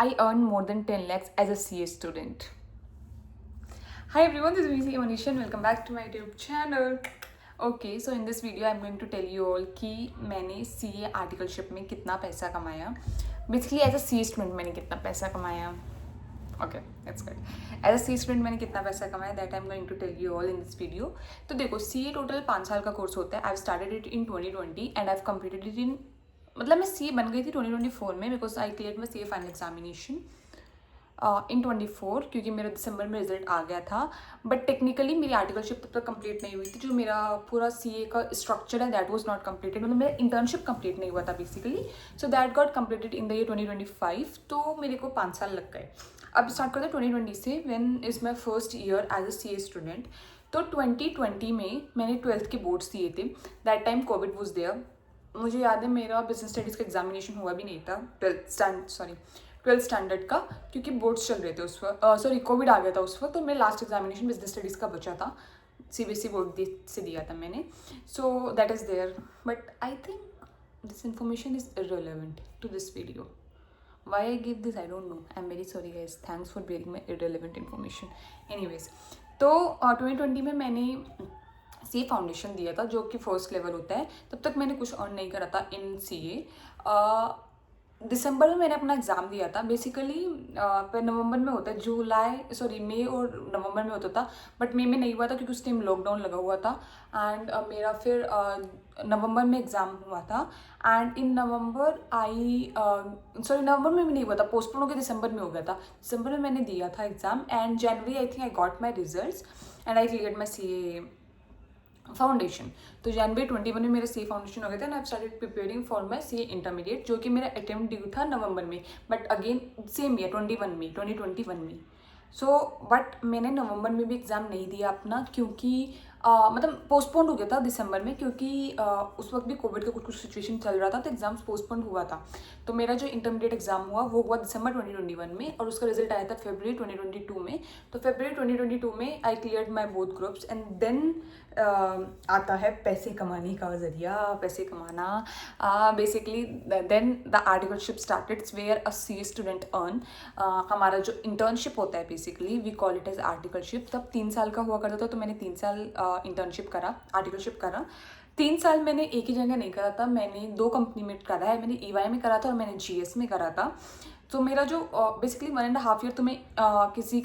I earn more than 10 lakhs as a CA student. Hi everyone, this is me Manisha and welcome back to my YouTube channel. Okay, so in this video I'm going to tell you all कि मैंने CA articleship में कितना पैसा कमाया. Basically as a CA student मैंने कितना पैसा कमाया. Okay, that's good. As a CA student मैंने कितना पैसा कमाया that I'm going to tell you all in this video. तो देखो CA टोटल 5 साल का कोर्स होता है. I've started it in 2020 and I've completed it in मतलब मैं CA बन गई थी 2024 में because I clear my CA final examination in 24 क्योंकि मेरा दिसंबर में रिजल्ट आ गया था. बट टेक्निकली मेरी आर्टिकलशिप तब तक कंप्लीट नहीं हुई थी. जो मेरा पूरा CA का स्ट्रक्चर है दैट वाज नॉट कंप्लीटेड, मतलब मेरा इंटर्नशिप कंप्लीट नहीं हुआ था basically. So that got completed in the year 2025. तो मेरे को 5 साल लग गए. अब स्टार्ट करते हैं 2020 से, when is my first year as a CA student. तो 2020 में मैंने 12th के बोर्ड्स दिए थे. That time covid was there. मुझे याद है मेरा बिजनेस स्टडीज़ का एग्जामिनेशन हुआ भी नहीं था 12th स्टैंडर्ड का, क्योंकि बोर्ड्स चल रहे थे उस वक्त. सॉरी, कोविड आ गया था उस वक्त. तो मेरा लास्ट एग्जामिनेशन बिजनेस स्टडीज़ का बचा था. CBSE बोर्ड से दिया था मैंने. So that is there. But I think this information is irrelevant to this video. Why I give this I don't know. I'm very sorry guys. Thanks for bearing my irrelevant information. Anyways, तो 2020 में मैंने CA foundation दिया था जो कि first level होता है. तब तक मैंने कुछ अर्न नहीं करा था इन CA. दिसंबर में मैंने अपना एग्ज़ाम दिया था. बेसिकली नवंबर में होता है, मई और नवंबर में होता था. बट मई में नहीं हुआ था क्योंकि उस टाइम लॉकडाउन लगा हुआ था. एंड मेरा फिर नवंबर में एग्ज़ाम हुआ था. एंड इन नवंबर नवंबर में भी नहीं हुआ था, पोस्टपोन होकर दिसंबर में हो गया था. दिसंबर में मैंने दिया था exam and January I think I got my results and I cleared my CA foundation. तो जनवरी 21 में मेरा CA फाउंडेशन हो गया था and I started preparing for my CA intermediate, जो कि मेरा अटेम्प्ट ड्यू था नवंबर में. बट अगेन सेम ईयर 2021 में. सो बट मैंने नवंबर में भी एग्ज़ाम नहीं दिया अपना, क्योंकि मतलब पोस्टपोन हो गया था दिसंबर में, क्योंकि उस वक्त भी कोविड का कुछ सिचुएशन चल रहा था. तो एग्ज़ाम्स पोस्टपोन हुआ था. तो मेरा जो इंटरमीडिएट एग्ज़ाम हुआ वो हुआ दिसंबर 2021 में और उसका रिजल्ट आया था फरवरी 2022 में. तो फरवरी 2022 में I cleared my both groups and then आता है पैसे कमाने का ज़रिया, पैसे कमाना. Basically then the articleship started where a CA student earn. हमारा जो इंटर्नशिप होता है basically we call it as articleship. तब 3 साल का हुआ करता था. तो मैंने 3 साल इंटर्नशिप करा, आर्टिकलशिप करा. 3 साल मैंने एक ही जगह नहीं करा था, मैंने 2 कंपनी में करा है. मैंने EY में करा था और मैंने GS में करा था. तो मेरा जो बेसिकली 1.5 ईयर तुम्हें किसी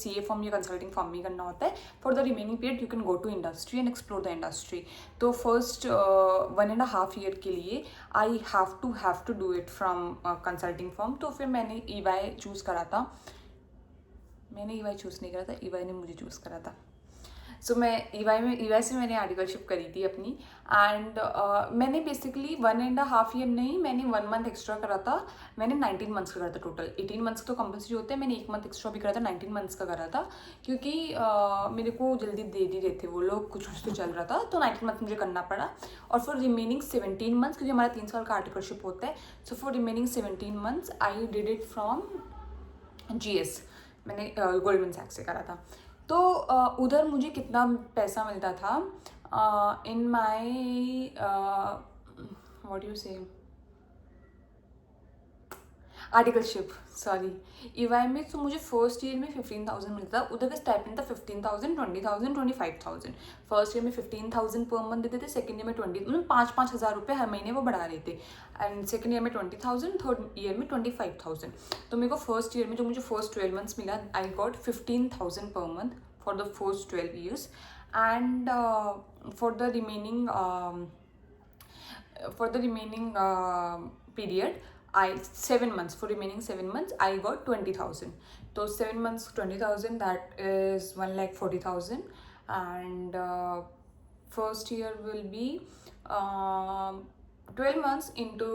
CA फॉर्म या कंसल्टिंग फॉर्म में करना होता है. For the remaining period you can go to industry and explore the industry. तो फर्स्ट 1.5 ईयर के लिए I have to do it from consulting firm. तो फिर मैंने EY चूज़ करा था. मैंने EY चूज़ नहीं करा था, EY ने मुझे चूज़ करा था. सो मैं EY से मैंने आर्टिकलशिप करी थी अपनी. एंड मैंने बेसिकली 1.5 ईयर नहीं, मैंने 1 मंथ एक्स्ट्रा करा था. मैंने 19 मंथ्स का करा था. टोटल 18 मंथ्स तो कंपल्सरी होते हैं, मैंने 1 मंथ एक्स्ट्रा भी करा था, 19 मंथ्स का करा था. क्योंकि मेरे को जल्दी दे ही रहे थे वो लोग, कुछ तो चल रहा था. तो 19 मंथ मुझे करना पड़ा. और फॉर रिमेनिंग 17 मंथ्स, क्योंकि हमारा 3 साल का आर्टिकलशिप होता है. So for remaining 17 months I did it from GS. मैंने गोल्डमैन सैक्स से करा था. तो उधर मुझे कितना पैसा मिलता था इन माई व्हाट यू से आर्टिकलशिप. सॉरी, EY में तो मुझे फर्स्ट ईयर में 15,000 मिलता था. उधर का स्टाइपेंड था 15,000, 20,000, 25,000. फर्स्ट ईयर में 15,000 पर मंथ देते थे. सेकंड ईयर में 20, मतलब 5-5 हज़ार रुपये हर महीने वो बढ़ा रहे थे. एंड सेकंड ईयर में 20,000, थर्ड ईयर में 25,000. तो मेरे को फर्स्ट ईयर में जो मुझे फर्स्ट 12 मंथ्स मिला, I got 15,000 per month for the first 12 years. And for the remaining period, 7 months, for remaining 7 months I got 20,000. So 7 months 20,000, that is 1,40,000. And first year will be 12 months into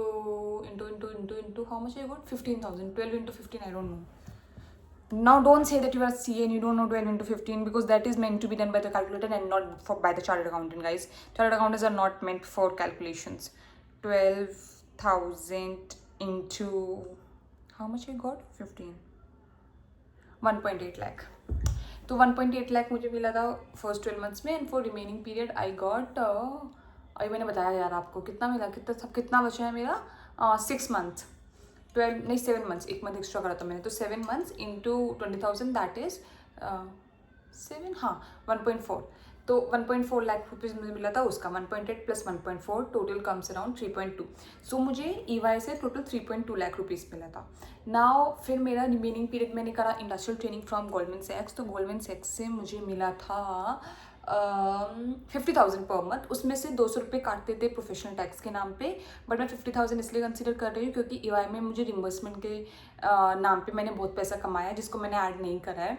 how much I got? 15,000. 12 into 15, I don't know. Now don't say that you are CA and you don't know 12 into 15, because that is meant to be done by the calculator and not by the chartered accountant, guys. Chartered accountants are not meant for calculations. 12,000 into how much I got? 15. 1.8 lakh. तो 1.8 लाख मुझे मिला था first 12 months में. And for remaining period I got, अभी मैंने बताया यार आपको कितना मिला, कितना बचा है मेरा 6 मंथ. 12 नहीं 7 मंथ्स, एक मंथ एक्स्ट्रा करा था मैंने, तो 7 मंथ्स इंटू 20,000 दैट इज 7, हाँ 1.4, तो 1.4 लाख रुपीज़ मुझे मिला था उसका, 1.8 प्लस 1.4 टोटल कम्स अराउंड 3.2। सो मुझे EY से टोटल 3.2 लाख रुपीज़ मिला था। नाउ फिर मेरा रिमेनिंग पीरियड मैंने करा इंडस्ट्रियल ट्रेनिंग फ्रॉम गोल्डमैन सैक्स, तो गोल्डमैन सैक्स से मुझे मिला था 50,000 पर मंथ। उसमें से 200 रुपये काटते थे प्रोफेशनल टैक्स के नाम पे, बट मैं 50,000 इसलिए कंसिडर कर रही हूँ क्योंकि EY में मुझे रिम्बर्समेंट के नाम पे मैंने बहुत पैसा कमाया जिसको मैंने ऐड नहीं करा है।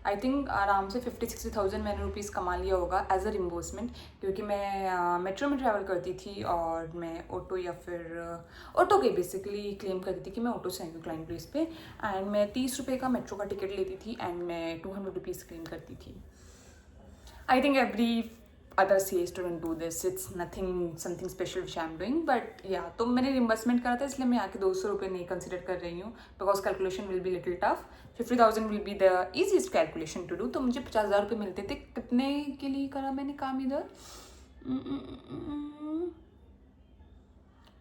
आई थिंक आराम से 50-60,000 मैंने रुपीज़ कमा लिया होगा एज अ रिम्बर्समेंट, क्योंकि मैं मेट्रो में ट्रैवल करती थी और मैं ऑटो या फिर ऑटो के बेसिकली क्लेम करती थी कि मैं ऑटो से आई हूँ क्लाइंट प्लेस पे, एंड मैं 30 रुपये का मेट्रो का टिकट लेती थी एंड मैं 200 रुपीज़ क्लेम करती थी। I think every other CA student do this. It's nothing something special which I'm doing. But yeah, तो मैंने रिम्बर्समेंट करा था इसलिए मैं यहाँ के 200 रुपये नहीं कंसिडर कर रही हूँ, because calculation will be little tough. 50,000 will be the easiest calculation to do. तो मुझे 50,000 रुपये मिलते थे। कितने के लिए करा मैंने काम इधर?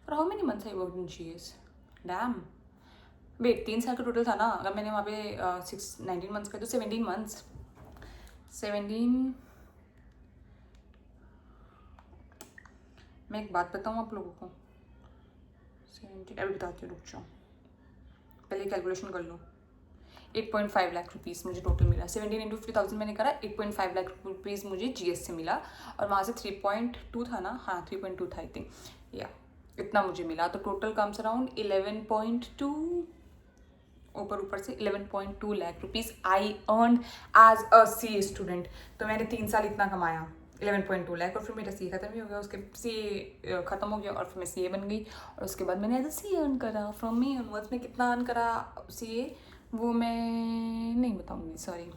और how many months I work in GS? Damn, wait 3 साल का टोटल था ना, अगर मैंने वहाँ पे 19 मंथ्स का, तो 17 मंथ्स, 17। मैं एक बात बताऊँ आप लोगों को, 17 अभी बताती हूँ, रुक जाओ पहले कैलकुलेशन कर लो। 8.5 लाख रुपीज़ मुझे टोटल मिला। 17 इंटू 50,000 मैंने करा, 8.5 लाख रुपीज़ मुझे GS से मिला, और वहाँ से 3.2 था ना, हाँ 3.2 था आई थिंक, या इतना मुझे मिला। तो टोटल कम्स अराउंड 11.2, ऊपर से 11.2 lakh rupees I earn as a CA student. तो मैंने 3 साल इतना कमाया, 11.2 लाख, और फिर मेरा CA खत्म ही हो गया, उसके CA खत्म हो गया और फिर मैं CA बन गई, और उसके बाद मैंने एज अ CA अर्न करा। फ्रॉम मी ऑनवर्ड्स में कितना अर्न करा CA वो मैं नहीं बताऊँगी, sorry.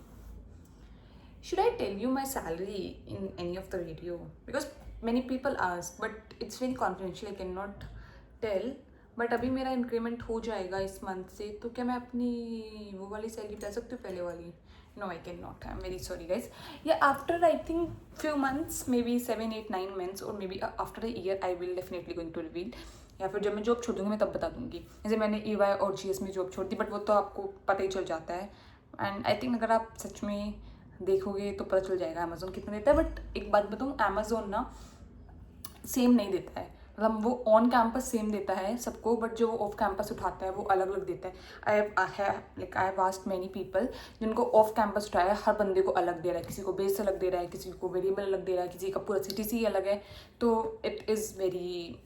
Should I tell you my salary in any of the video? Because many people ask, but it's very confidential, I cannot tell. But अभी मेरा इंक्रीमेंट हो जाएगा इस मंथ से, तो क्या मैं अपनी वो वाली सैलरी बता सकती हूँ, पहले वाली? No I can not, I am very sorry guys. या after I think few months, may be 7, 8, 9 months, और may be after a year I will definitely going to reveal, या फिर जब मैं जॉब छोड़ दूँगी मैं तब बता दूँगी। जैसे मैंने EY और GS में जॉब छोड़ दी, बट वो तो आपको पता ही चल जाता है, एंड आई थिंक अगर आप सच में देखोगे तो पता चल जाएगा अमेजोन कितना देता है। बट एक बात बताऊँ, अमेजोन ना सेम नहीं देता है, मतलब वो ऑन कैंपस सेम देता है सबको, बट जो वो ऑफ कैंपस उठाता है वो अलग अलग देता है। I have asked many people जिनको ऑफ कैंपस उठाया है, हर बंदे को अलग दे रहा है, किसी को बेस अलग दे रहा है, किसी को वेरिएबल अलग दे रहा है, किसी का पूरा CTC अलग है। तो it is very,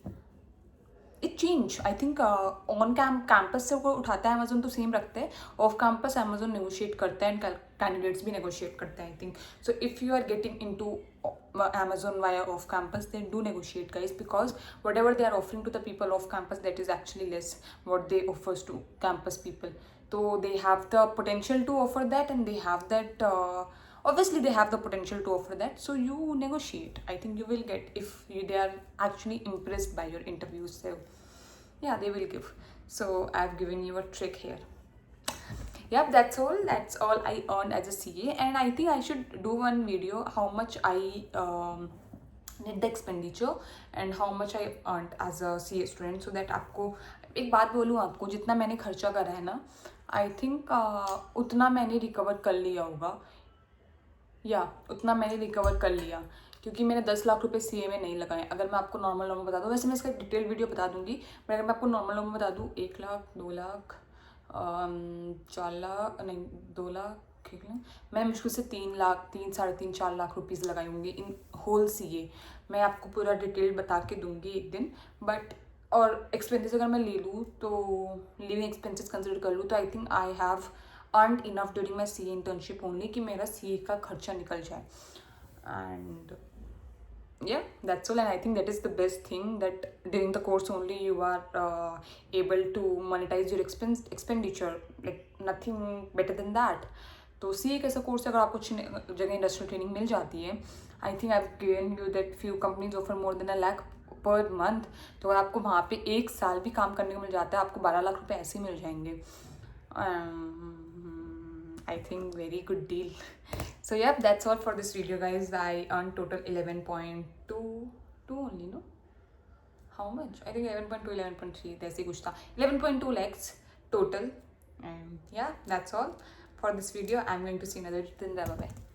it change. I think on campus से वो उठाता है अमेजोन तो सेम रखते हैं, ऑफ कैंपस अमेजोन नेगोशिएट करता है एंड कैंडिडेट्स भी नेगोशिएट करते हैं I think. So if you are getting into Amazon via off campus, they do negotiate guys, because whatever they are offering to the people off campus, that is actually less what they offers to campus people. So they have the potential to offer that, and they have that obviously they have the potential to offer that, so you negotiate. I think you will get, if they are actually impressed by your interviews, so yeah, they will give. So I've given you a trick here. Yep, that's all I earned as a CA, and I think I should do one video how much I net the expenditure and how much I earned as a CA student, so that आपको एक बात बोलूँ, आपको जितना मैंने खर्चा करा है ना, आई थिंक उतना मैंने रिकवर कर लिया होगा, या उतना मैंने रिकवर कर लिया, क्योंकि मैंने 10 लाख रुपए CA में नहीं लगाए। अगर मैं आपको नॉर्मल बता दूँ, वैसे मैं इसका डिटेल वीडियो बता दूँगी, पर अगर मैं आपको नॉर्मल बता दूँ, 1 लाख, 2 लाख, 4 लाख नहीं, 2 लाख, ठीक है, मैं मुश्किल से 3 लाख, 3, साढ़े 3, 4 लाख रुपीज़ लगाए होंगे इन होल CA। मैं आपको पूरा डिटेल बता के दूंगी एक दिन। बट और एक्सपेंसेस अगर मैं ले लूँ तो लिविंग एक्सपेंसेस कंसिडर कर लूँ, तो I think I have earned enough during my CA internship only कि मेरा CA का खर्चा निकल जाए। And yeah, that's all, and I think that is the best thing, that during the course only you are able to monetize your expenditure, like nothing better than that. तो CA एक ऐसा course है, अगर आपको जगह industrial training मिल जाती है, I think I have given you that few companies offer more than 1 lakh per month, तो अगर आपको वहाँ पे 1 साल भी काम करने को मिल जाता है, आपको 12 लाख रुपए ऐसे ही मिल जाएंगे। I think very good deal. So yeah, that's all for this video guys. I earned total 11.2 only, no? How much? I think 11.2, 11.3, ऐसे कुछ था, 11.2 lakhs total. And yeah, that's all for this video. I'm going to see another. Then bye bye.